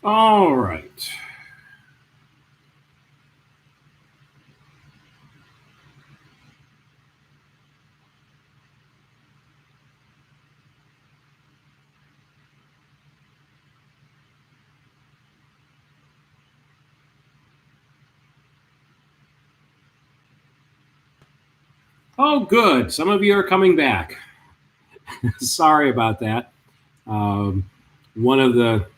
All right. Oh, good. Some of you are coming back. Sorry about that. Um, One of the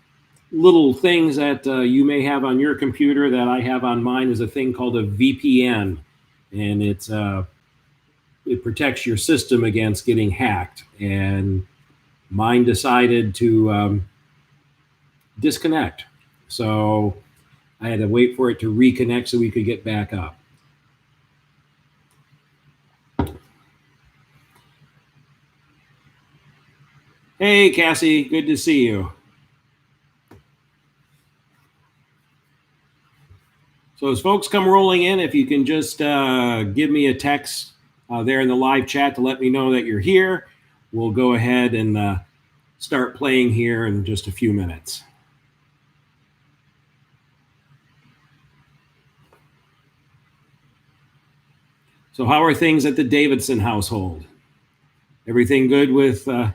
little things that you may have on your computer that I have on mine is a thing called a VPN, and it protects your system against getting hacked. And mine decided to disconnect, so I had to wait for it to reconnect so we could get back up. Hey, Cassie, good to see you. So as folks come rolling in, if you can just give me a text there in the live chat to let me know that you're here, we'll go ahead and start playing here in just a few minutes. So how are things at the Davidson household? Everything good with, well,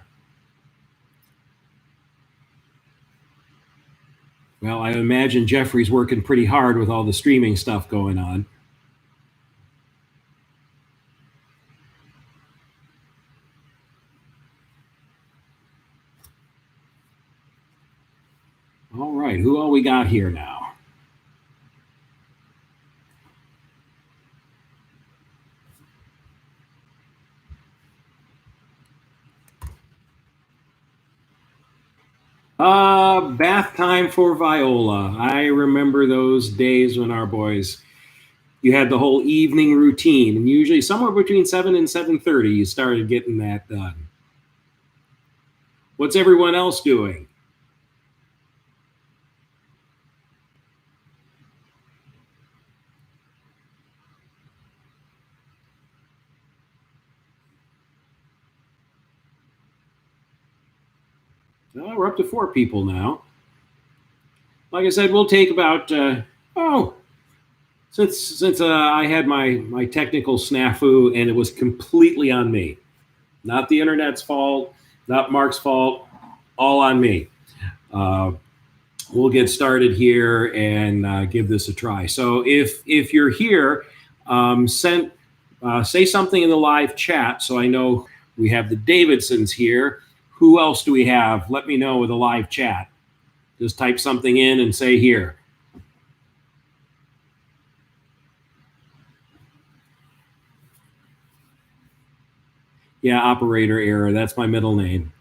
I imagine Jeffrey's working pretty hard with all the streaming stuff going on. All right, who all we got here now? Bath time for Viola. I remember those days when our boys, you had the whole evening routine, and usually somewhere between 7 and 7:30, you started getting that done. What's everyone else doing? We're up to 4 people now. Like I said, we'll take about oh, since I had my technical snafu and it was completely on me, not the internet's fault, not Mark's fault, all on me. Uh, we'll get started here and give this a try. So if you're here, send say something in the live chat so I know we have the Davidsons here. Who else do we have? Let me know with a live chat. Just type something in and say here. Yeah, operator error. That's my middle name.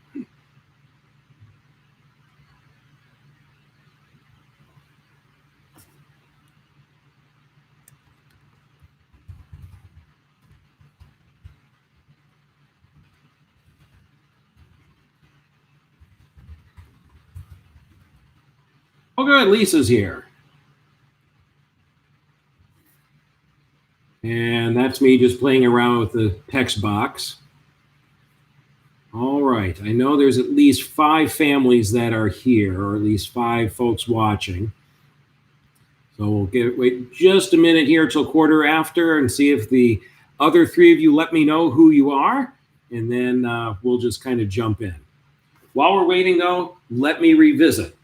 Oh, good. Lisa's here. And that's me just playing around with the text box. All right. I know there's at least 5 families that are here, or at least 5 folks watching. So we'll wait just a minute here till quarter after and see if the other 3 of you let me know who you are, and then we'll just kind of jump in. While we're waiting, though, let me revisit.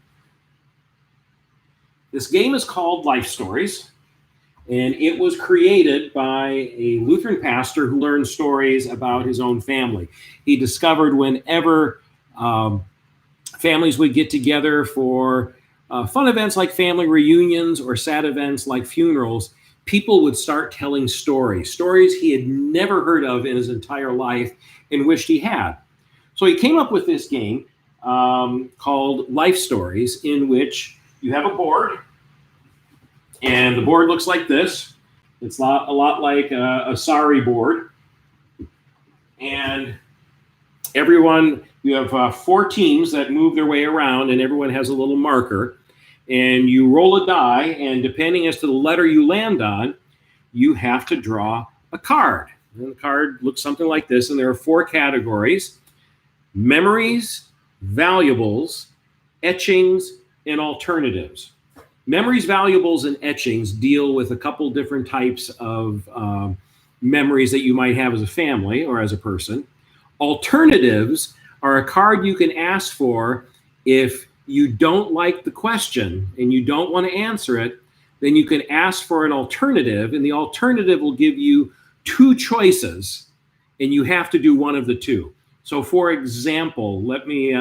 This game is called Life Stories, and it was created by a Lutheran pastor who learned stories about his own family. He discovered whenever families would get together for fun events like family reunions or sad events like funerals, people would start telling stories he had never heard of in his entire life and wished he had. So he came up with this game called Life Stories, in which you have a board, and the board looks like this. It's a lot like a sorry board. And everyone, you have 4 teams that move their way around, and everyone has a little marker. And you roll a die, and depending as to the letter you land on, you have to draw a card. And the card looks something like this, and there are 4 categories: memories, valuables, etchings, and alternatives. Memories, valuables, and etchings deal with a couple different types of memories that you might have as a family or as a person. Alternatives are a card you can ask for if you don't like the question and you don't want to answer it. Then you can ask for an alternative, and the alternative will give you two choices, and you have to do one of the two. So, for example, let me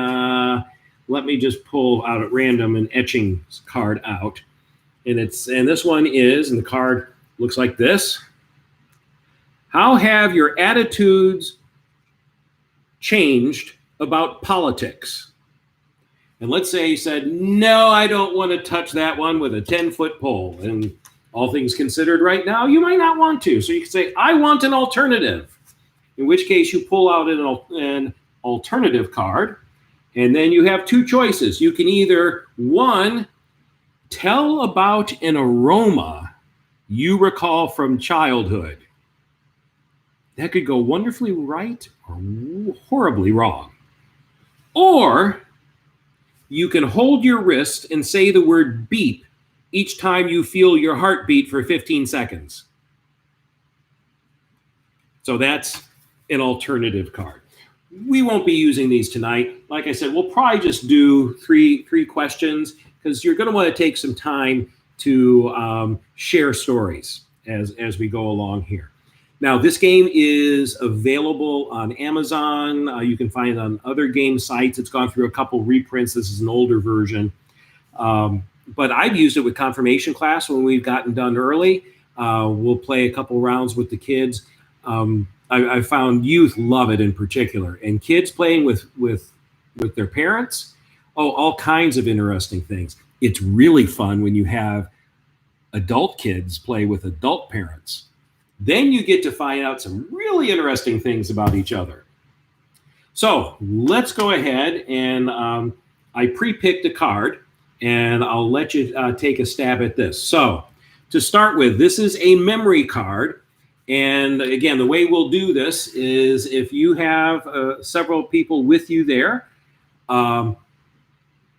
just pull out at random an etching card out, and this one is, and the card looks like this. How have your attitudes changed about politics? And let's say he said, no, I don't want to touch that one with a 10-foot pole. And all things considered right now, you might not want to. So you can say, I want an alternative. In which case you pull out an alternative card. And then you have two choices. You can either, one, tell about an aroma you recall from childhood. That could go wonderfully right or horribly wrong. Or you can hold your wrist and say the word beep each time you feel your heartbeat for 15 seconds. So that's an alternative card. We won't be using these tonight. Like I said, we'll probably just do three questions because you're going to want to take some time to share stories as we go along here. Now, this game is available on Amazon. You can find it on other game sites. It's gone through a couple reprints. This is an older version. But I've used it with confirmation class when we've gotten done early. We'll play a couple rounds with the kids. I found youth love it in particular. And kids playing with their parents, all kinds of interesting things. It's really fun when you have adult kids play with adult parents. Then you get to find out some really interesting things about each other. So let's go ahead and I pre-picked a card, and I'll let you take a stab at this. So to start with, this is a memory card. And again, the way we'll do this is if you have several people with you there,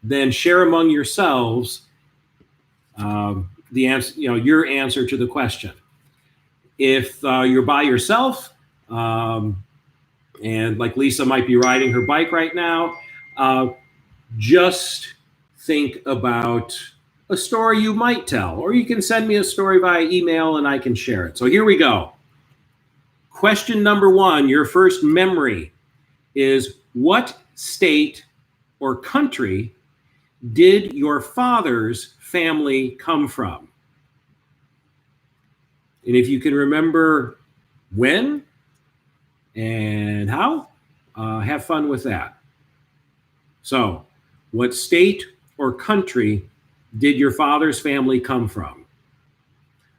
then share among yourselves the answer, your answer to the question. If you're by yourself, and like Lisa might be riding her bike right now, just think about a story you might tell, or you can send me a story via email and I can share it. So here we go. Question number one, your first memory is, what state or country did your father's family come from? And if you can remember when and how, have fun with that. So, what state or country did your father's family come from?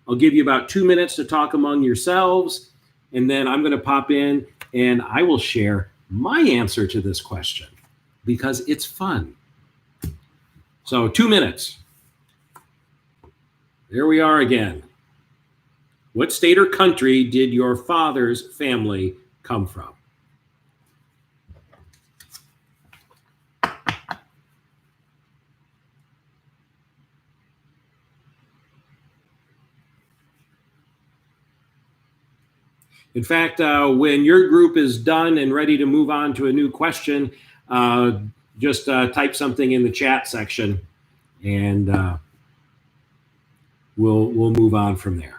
I'll give you about 2 minutes to talk among yourselves, and then I'm going to pop in and I will share my answer to this question because it's fun. So 2 minutes. There we are again. What state or country did your father's family come from? In fact, when your group is done and ready to move on to a new question, just type something in the chat section, and we'll move on from there.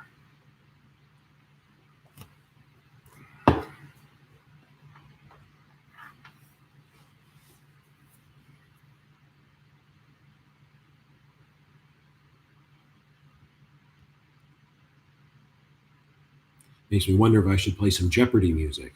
Makes me wonder if I should play some Jeopardy music.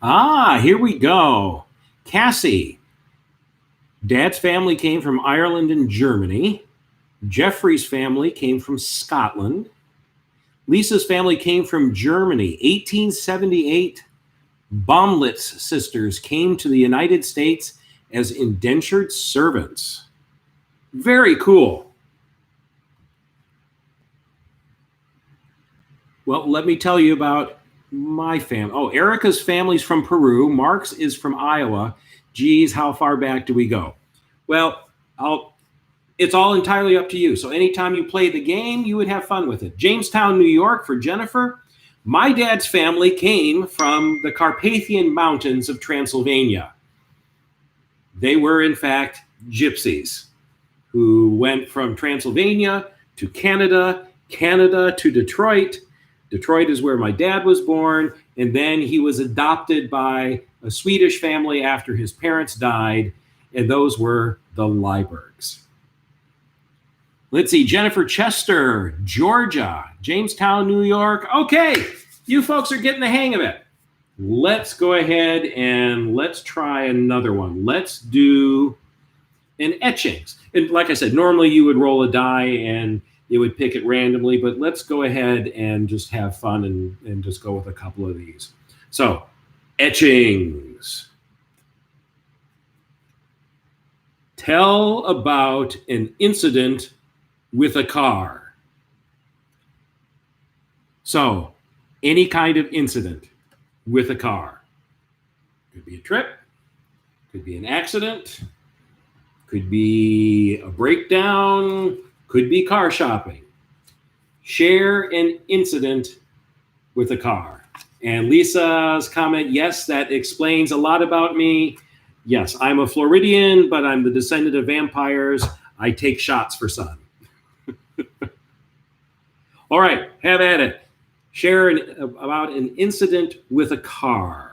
Here we go. Cassie. Dad's family came from Ireland and Germany. Jeffrey's family came from Scotland. Lisa's family came from Germany. 1878, Baumlitz sisters came to the United States as indentured servants. Very cool. Well, let me tell you about my family. Oh, Erica's family's from Peru. Mark's is from Iowa. Geez, how far back do we go? Well, it's all entirely up to you. So anytime you play the game, you would have fun with it. Jamestown, New York for Jennifer. My dad's family came from the Carpathian Mountains of Transylvania. They were, in fact, gypsies who went from Transylvania to Canada, Canada to Detroit. Detroit is where my dad was born, and then he was adopted by a Swedish family after his parents died, and those were the Leibergs. Let's see, Jennifer Chester, Georgia, Jamestown, New York. Okay, you folks are getting the hang of it. Let's go ahead and let's try another one. Let's do an etchings. And like I said, normally you would roll a die and it would pick it randomly, but let's go ahead and just have fun and just go with a couple of these. So, etchings. Tell about an incident with a car. So, any kind of incident with a car. Could be a trip, could be an accident, could be a breakdown, could be car shopping. Share an incident with a car. And Lisa's comment, yes, that explains a lot about me. Yes, I'm a Floridian, but I'm the descendant of vampires. I take shots for sun. All right, have at it. Share about an incident with a car.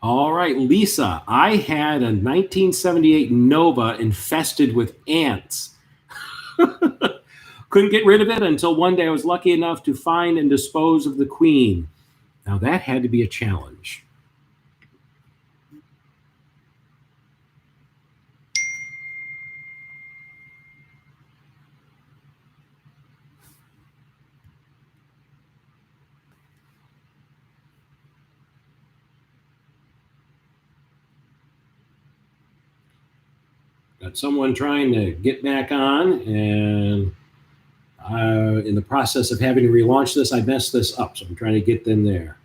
All right, Lisa, I had a 1978 Nova infested with ants. Couldn't get rid of it until one day I was lucky enough to find and dispose of the queen. Now that had to be a challenge. Got someone trying to get back on, and in the process of having to relaunch this, I messed this up, so I'm trying to get them there.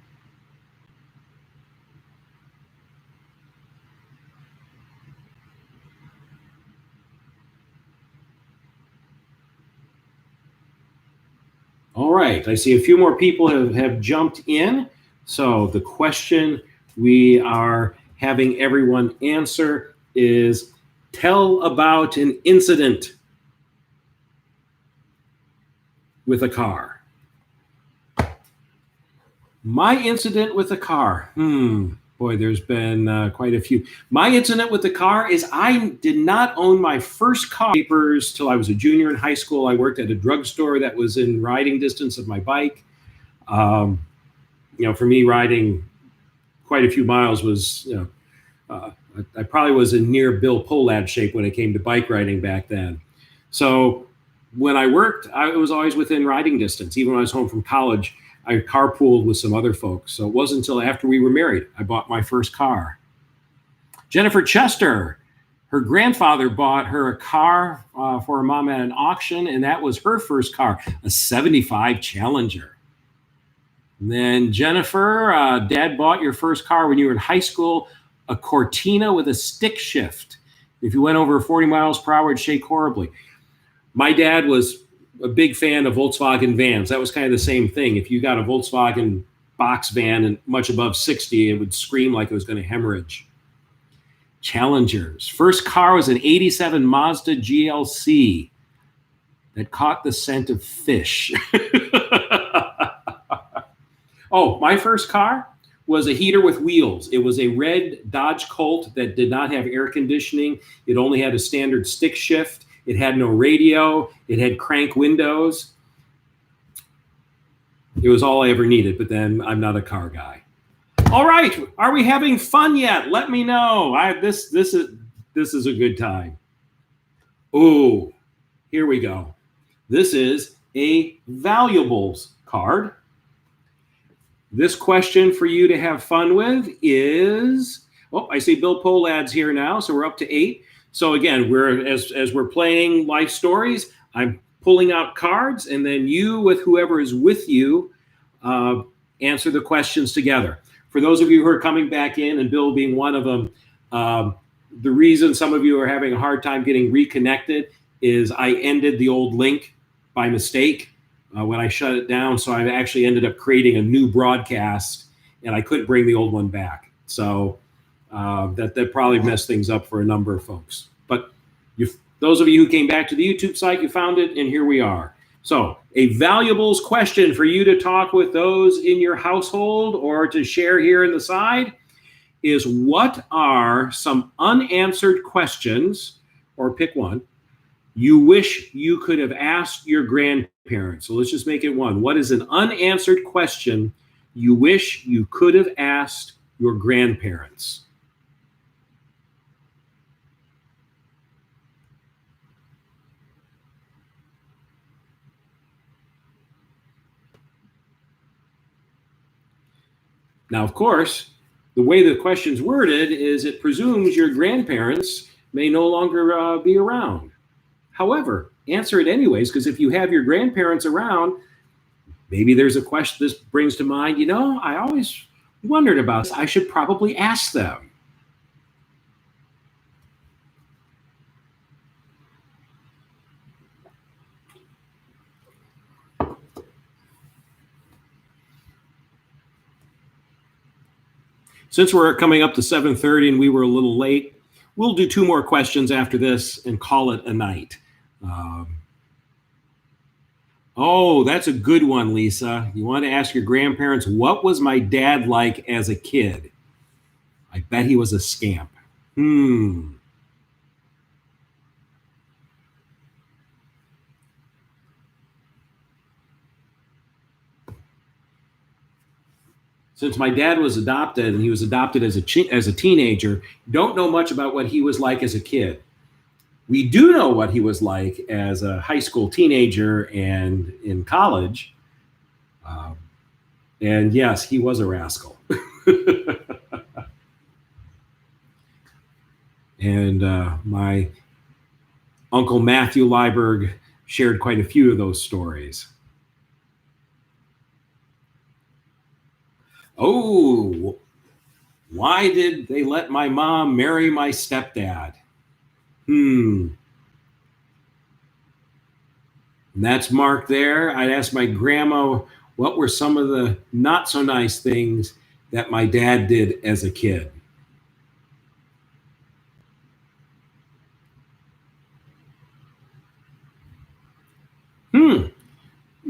All right, I see a few more people have jumped in. So the question we are having everyone answer is, tell about an incident with a car. My incident with a car. Boy, there's been quite a few. My incident with the car is I did not own my first car papers till I was a junior in high school. I worked at a drugstore that was in riding distance of my bike. For me, riding quite a few miles was, I probably was in near Bill Polad shape when it came to bike riding back then. So when I worked, I was always within riding distance. Even when I was home from college, I carpooled with some other folks. So it wasn't until after we were married I bought my first car. Jennifer Chester, her grandfather bought her a car for her mom at an auction, and that was her first car, a 75 Challenger. And then Jennifer, Dad bought your first car when you were in high school, a Cortina with a stick shift. If you went over 40 miles per hour, it'd shake horribly. My dad was a big fan of Volkswagen vans. That was kind of the same thing. If you got a Volkswagen box van and much above 60, it would scream like it was going to hemorrhage. Challengers. First car was an 87 Mazda GLC that caught the scent of fish. Oh, my first car was a heater with wheels. It was a red Dodge Colt that did not have air conditioning. It only had a standard stick shift. It had no radio. It had crank windows. It was all I ever needed, but then I'm not a car guy. All right, are we having fun yet? Let me know. This is a good time. Oh, here we go. This is a valuables card. This question for you to have fun with is, oh, I see Bill Polad's here now, so we're up to 8. So again, as we're playing life stories, I'm pulling out cards, and then you, with whoever is with you, answer the questions together. For those of you who are coming back in, and Bill being one of them, the reason some of you are having a hard time getting reconnected is I ended the old link by mistake when I shut it down. So I actually ended up creating a new broadcast, and I couldn't bring the old one back. So that probably messed things up for a number of folks. But those of you who came back to the YouTube site, you found it, and here we are. So a valuables question for you to talk with those in your household or to share here in the side is, what are some unanswered questions, or pick one, you wish you could have asked your grandparents? So let's just make it one. What is an unanswered question you wish you could have asked your grandparents? Now, of course, the way the question's worded is it presumes your grandparents may no longer be around. However, answer it anyways, because if you have your grandparents around, maybe there's a question this brings to mind. I always wondered about this. I should probably ask them. Since we're coming up to 7:30 and we were a little late, we'll do 2 more questions after this and call it a night. Oh, that's a good one, Lisa. You want to ask your grandparents, what was my dad like as a kid? I bet he was a scamp. Since my dad was adopted, and he was adopted as a teenager, don't know much about what he was like as a kid. We do know what he was like as a high school teenager and in college. And yes, he was a rascal. And my Uncle Matthew Liburg shared quite a few of those stories. Oh, why did they let my mom marry my stepdad? And that's marked there. I'd ask my grandma, what were some of the not so nice things that my dad did as a kid?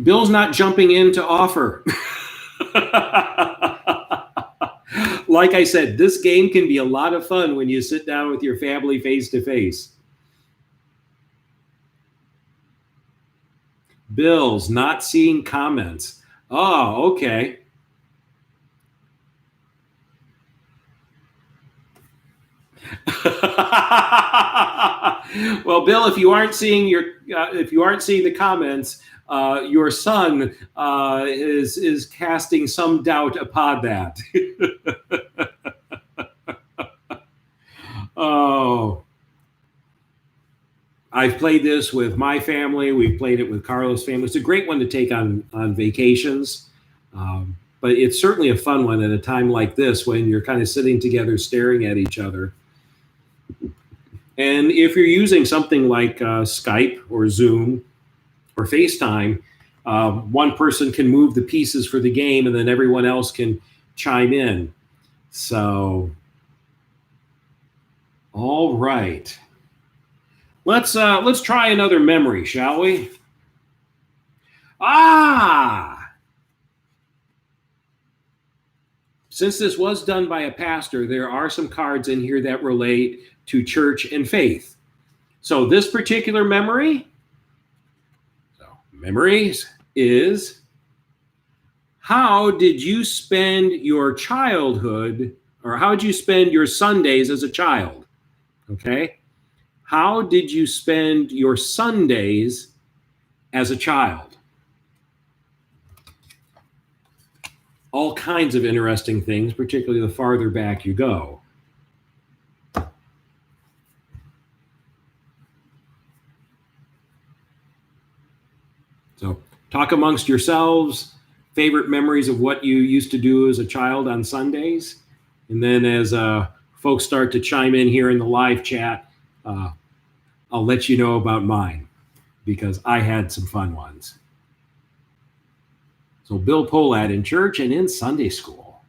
Bill's not jumping in to offer. Like I said, this game can be a lot of fun when you sit down with your family face to face. Bill's not seeing comments. Oh, okay. Well, Bill, if you aren't seeing the comments, your son is casting some doubt upon that. Oh, I've played this with my family. We've played it with Carlos' family. It's a great one to take on vacations. But it's certainly a fun one at a time like this when you're kind of sitting together staring at each other. And if you're using something like Skype or Zoom or FaceTime, one person can move the pieces for the game, and then everyone else can chime in. So, all right, let's try another memory, shall we? Since this was done by a pastor, there are some cards in here that relate to church and faith. So this particular memories is, how did you spend your childhood, or how did you spend your Sundays as a child? Okay. How did you spend your Sundays as a child? All kinds of interesting things, particularly the farther back you go. So talk amongst yourselves, favorite memories of what you used to do as a child on Sundays. And then as folks start to chime in here in the live chat, I'll let you know about mine, because I had some fun ones. So Bill Pohlad in church and in Sunday school.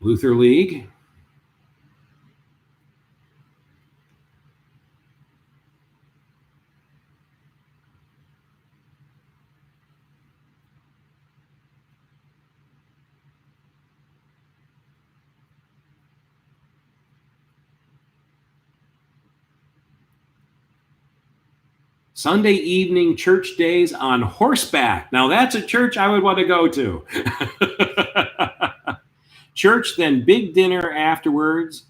Luther League. Sunday evening church days on horseback. Now that's a church I would want to go to. Church, then big dinner afterwards.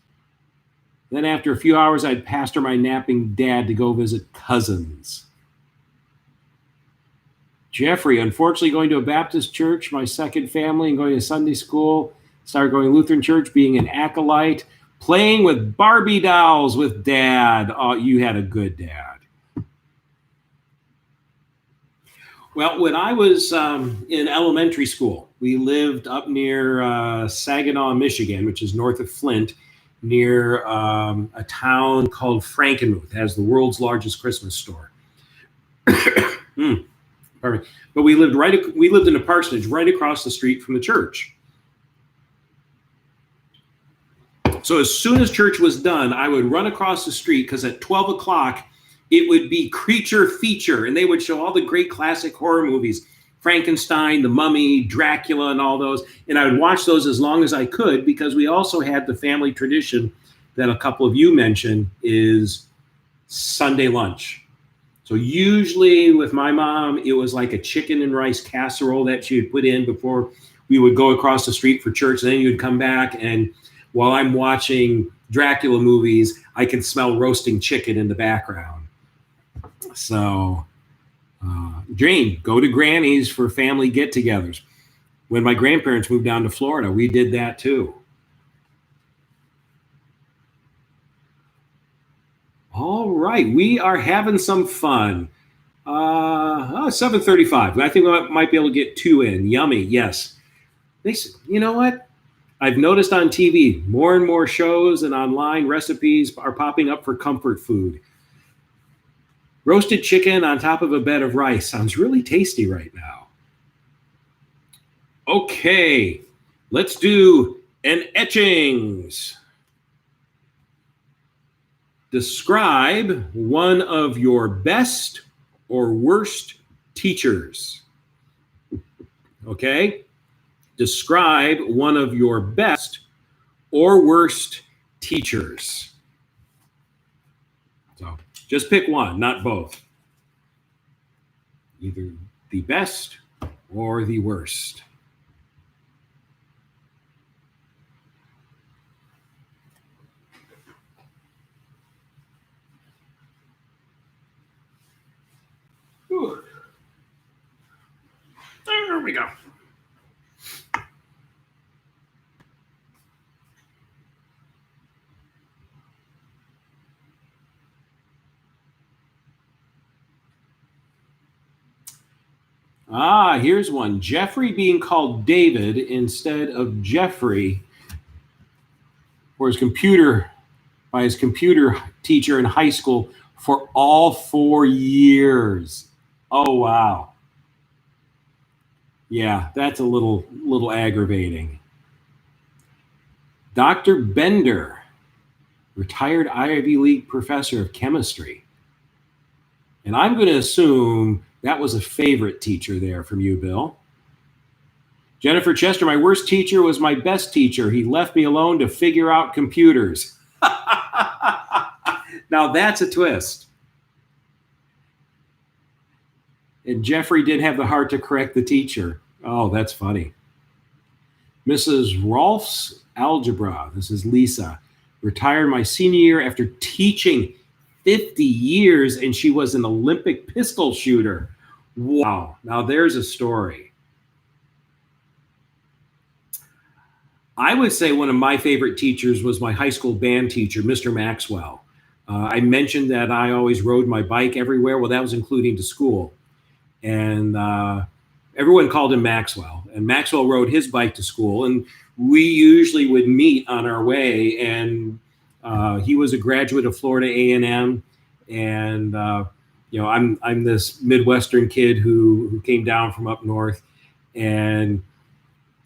Then after a few hours, I'd pastor my napping dad to go visit cousins. Jeffrey, unfortunately going to a Baptist church, my second family, and going to Sunday school. Started going to Lutheran church, being an acolyte, playing with Barbie dolls with dad. Oh, you had a good dad. Well, when I was in elementary school, we lived up near Saginaw, Michigan, which is north of Flint, near a town called Frankenmuth. It has the world's largest Christmas store. Pardon me. But we lived in a parsonage right across the street from the church. So as soon as church was done, I would run across the street, because at 12 o'clock, it would be Creature Feature, and they would show all the great classic horror movies, Frankenstein, The Mummy, Dracula, and all those. And I would watch those as long as I could, because we also had the family tradition that a couple of you mentioned is Sunday lunch. So usually with my mom, it was like a chicken and rice casserole that she would put in before we would go across the street for church. And then you'd come back, and while I'm watching Dracula movies, I can smell roasting chicken in the background. So, Jane, go to Granny's for family get-togethers. When my grandparents moved down to Florida, we did that too. All right, we are having some fun. 7:35. I think we might be able to get 2 in. Yummy, yes. You know what? I've noticed on TV, more and more shows and online recipes are popping up for comfort food. Roasted chicken on top of a bed of rice sounds really tasty right now. Okay, let's do an etchings. Describe one of your best or worst teachers. Okay? Describe one of your best or worst teachers. So just pick one, not both. Either the best or the worst. Ooh. There we go. Here's one. Jeffrey being called David instead of Jeffrey for his computer by his computer teacher in high school for all 4 years. Oh, wow. Yeah, that's a little aggravating. Dr. Bender, retired Ivy League professor of chemistry. And I'm going to assume that was a favorite teacher there from you, Bill. Jennifer Chester, my worst teacher was my best teacher. He left me alone to figure out computers. Now that's a twist. And Jeffrey did have the heart to correct the teacher. Oh, that's funny. Mrs. Rolf's algebra. This is Lisa. Retired my senior year after teaching 50 years, and she was an Olympic pistol shooter. Wow. Now there's a story. I would say one of my favorite teachers was my high school band teacher, Mr. Maxwell. I mentioned that I always rode my bike everywhere. Well, that was including to school. And everyone called him Maxwell. And Maxwell rode his bike to school. And we usually would meet on our way. And he was a graduate of Florida A&M. And, I'm this Midwestern kid who came down from up north. And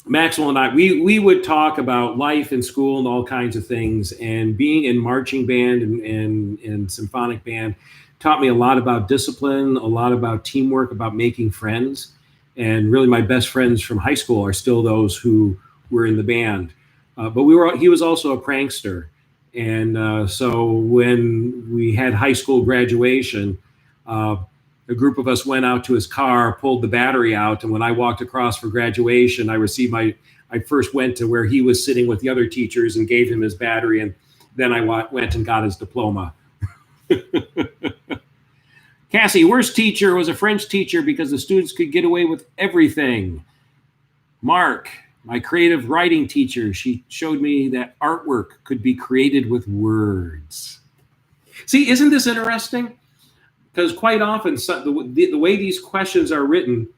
Maxwell and I, we would talk about life and school and all kinds of things. And being in marching band and symphonic band taught me a lot about discipline, a lot about teamwork, about making friends. And really my best friends from high school are still those who were in the band. But he was also a prankster. And so when we had high school graduation, a group of us went out to his car, pulled the battery out. And when I walked across for graduation, I first went to where he was sitting with the other teachers and gave him his battery. And then I went and got his diploma. Cassie, worst teacher was a French teacher because the students could get away with everything. Mark, my creative writing teacher, she showed me that artwork could be created with words. See, isn't this interesting? Because quite often, the way these questions are written,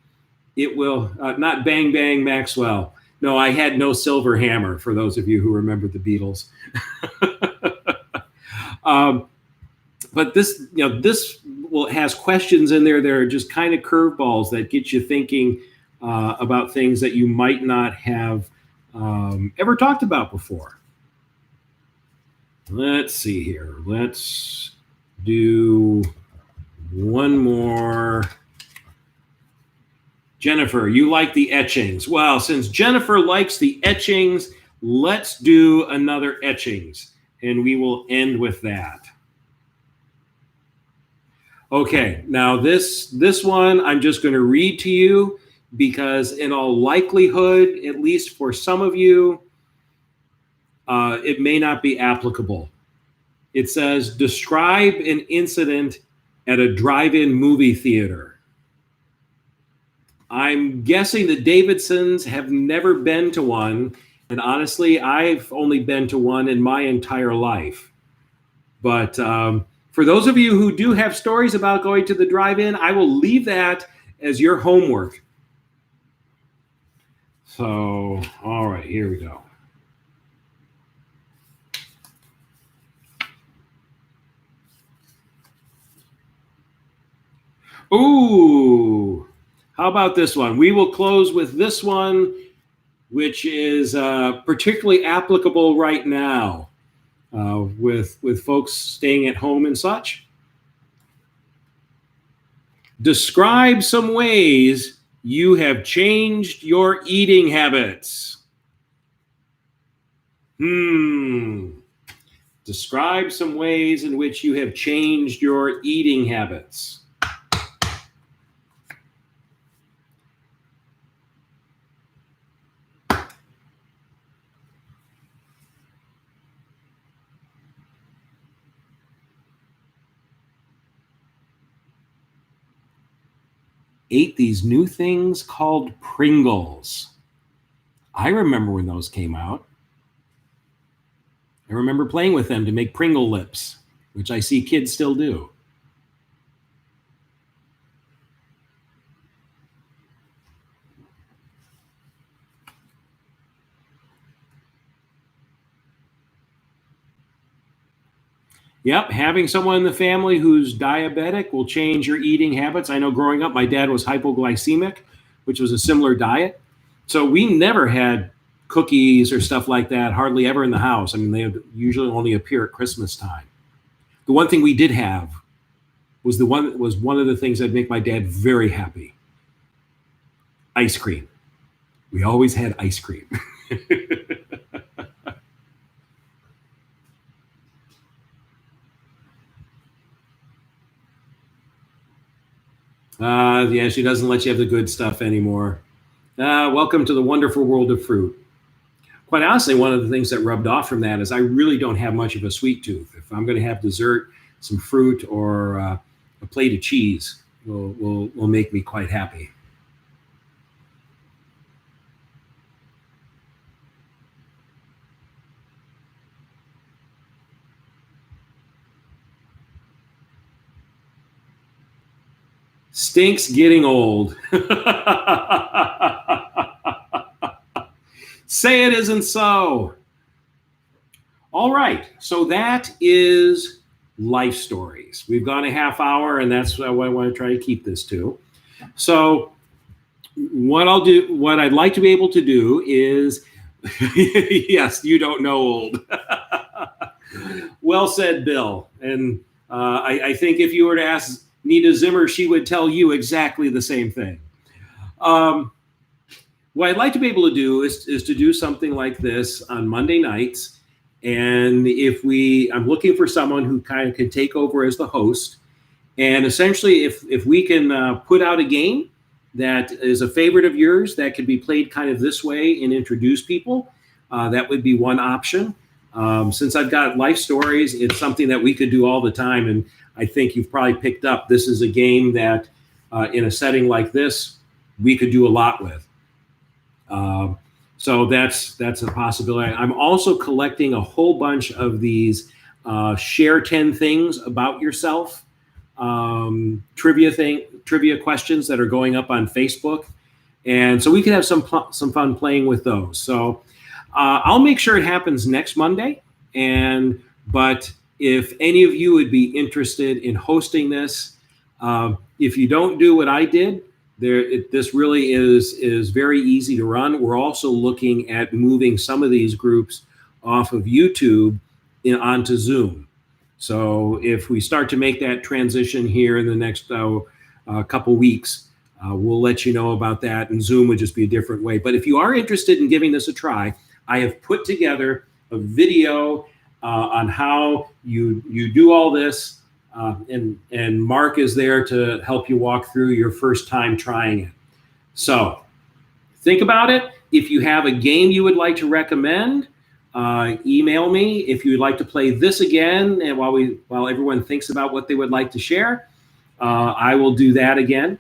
it will not bang, bang, Maxwell. No, I had no silver hammer, for those of you who remember the Beatles. But this has questions in there that are just kind of curveballs that get you thinking about things that you might not have ever talked about before. Let's see here. Let's do one more. Jennifer, you like the etchings. Well, since Jennifer likes the etchings, let's do another etchings, and we will end with that. Okay, now this one I'm just going to read to you because in all likelihood, at least for some of you, it may not be applicable. It says, describe an incident at a drive-in movie theater. I'm guessing the Davidsons have never been to one, and honestly, I've only been to one in my entire life. But for those of you who do have stories about going to the drive-in, I will leave that as your homework. So, all right, here we go. Ooh, how about this one? We will close with this one, which is particularly applicable right now with folks staying at home and such. Describe some ways you have changed your eating habits. Describe some ways in which you have changed your eating habits. Ate these new things called Pringles. I remember when those came out. I remember playing with them to make Pringle lips, which I see kids still do. Yep, having someone in the family who's diabetic will change your eating habits. I know growing up, my dad was hypoglycemic, which was a similar diet. So we never had cookies or stuff like that, hardly ever in the house. I mean, they usually only appear at Christmas time. The one thing we did have was one of the things that make my dad very happy. Ice cream. We always had ice cream. Yeah, she doesn't let you have the good stuff anymore. Welcome to the wonderful world of fruit. Quite honestly, one of the things that rubbed off from that is I really don't have much of a sweet tooth. If I'm going to have dessert, some fruit, or a plate of cheese will make me quite happy. Stinks getting old. Say it isn't so. All right. So that is life stories. We've gone a half hour, and that's what I want to try to keep this to. So what I'd like to be able to do is, yes, you don't know old. Well said, Bill. And I think if you were to ask Nita Zimmer, she would tell you exactly the same thing. What I'd like to be able to do is to do something like this on Monday nights. And I'm looking for someone who kind of can take over as the host. And essentially, if we can put out a game that is a favorite of yours that could be played kind of this way and introduce people, that would be one option. Since I've got life stories, it's something that we could do all the time. And I think you've probably picked up, this is a game that in a setting like this, we could do a lot with. So that's a possibility. I'm also collecting a whole bunch of these share 10 things about yourself trivia questions that are going up on Facebook. And so we could have some fun playing with those. So I'll make sure it happens next Monday. But if any of you would be interested in hosting this, if you don't do what I did, this really is very easy to run. We're also looking at moving some of these groups off of YouTube onto Zoom. So if we start to make that transition here in the next couple weeks, we'll let you know about that. And Zoom would just be a different way. But if you are interested in giving this a try, I have put together a video on how you do all this. And Mark is there to help you walk through your first time trying it. So think about it. If you have a game you would like to recommend, email me. If you would like to play this again, and while everyone thinks about what they would like to share, I will do that again.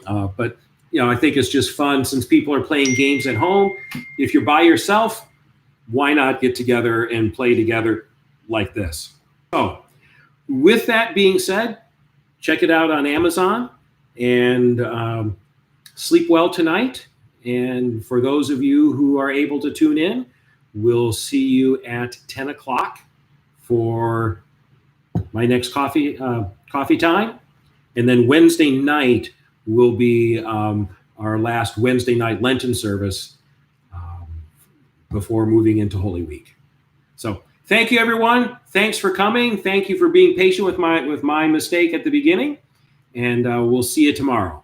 But I think it's just fun since people are playing games at home. If you're by yourself, why not get together and play together like this? So with that being said, check it out on Amazon and sleep well tonight. And for those of you who are able to tune in, we'll see you at 10 o'clock for my next coffee time. And then Wednesday night will be our last Wednesday night Lenten service before moving into Holy Week. So thank you, everyone. Thanks for coming. Thank you for being patient with my mistake at the beginning. And we'll see you tomorrow.